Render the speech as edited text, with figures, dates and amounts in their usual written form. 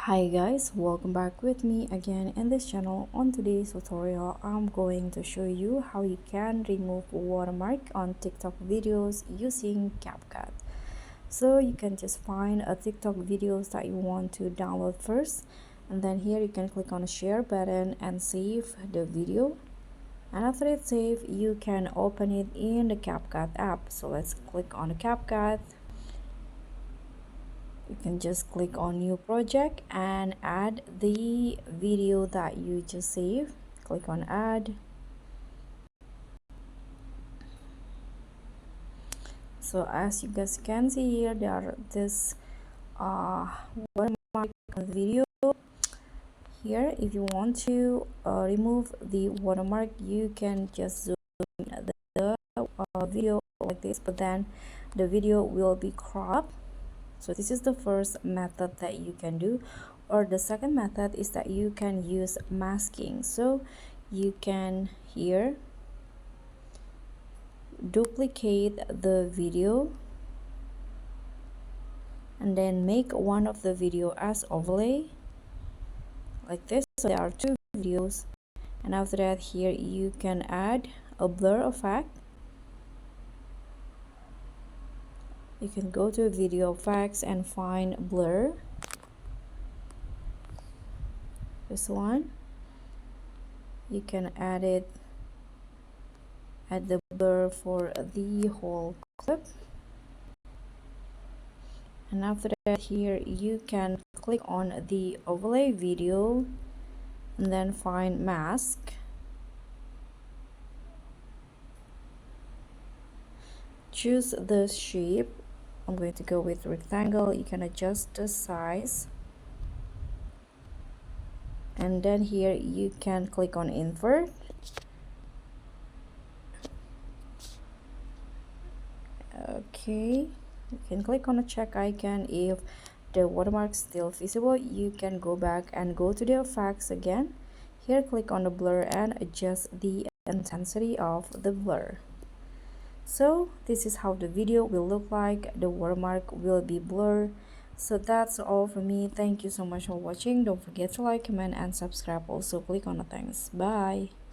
Hi guys, welcome back with me again in this channel. On today's tutorial, I'm going to show you how you can remove watermark on TikTok videos using Capcut. So you can just find a TikTok videos that you want to download first, and then here you can click on the share button and save the video. And after it's saved, you can open it in the Capcut app. So let's click on the Capcut. You can just click on new project and add the video that you just saved. Click on add. So as you guys can see here, there are this watermark on the video. Here if you want to remove the watermark, you can just zoom in the video like this, but then the video will be cropped. So this is the first method that you can do, or the second method is that you can use masking. So you can here duplicate the video and then make one of the video as overlay like this. So there are two videos, and after that here you can add a blur effect. You can go to video effects and find blur, this one. You can add the blur for the whole clip, and after that here you can click on the overlay video and then find mask. Choose the shape. I'm going to go with rectangle. You can adjust the size, and then here you can click on invert. Okay, you can click on a check icon. If the watermark is still visible, you can go back and go to the effects again. Here click on the blur and adjust the intensity of the blur. So this is how the video will look like. The watermark will be blurred. So that's all for me. Thank you so much for watching. Don't forget to like, comment, and subscribe. Also click on the thanks. Bye.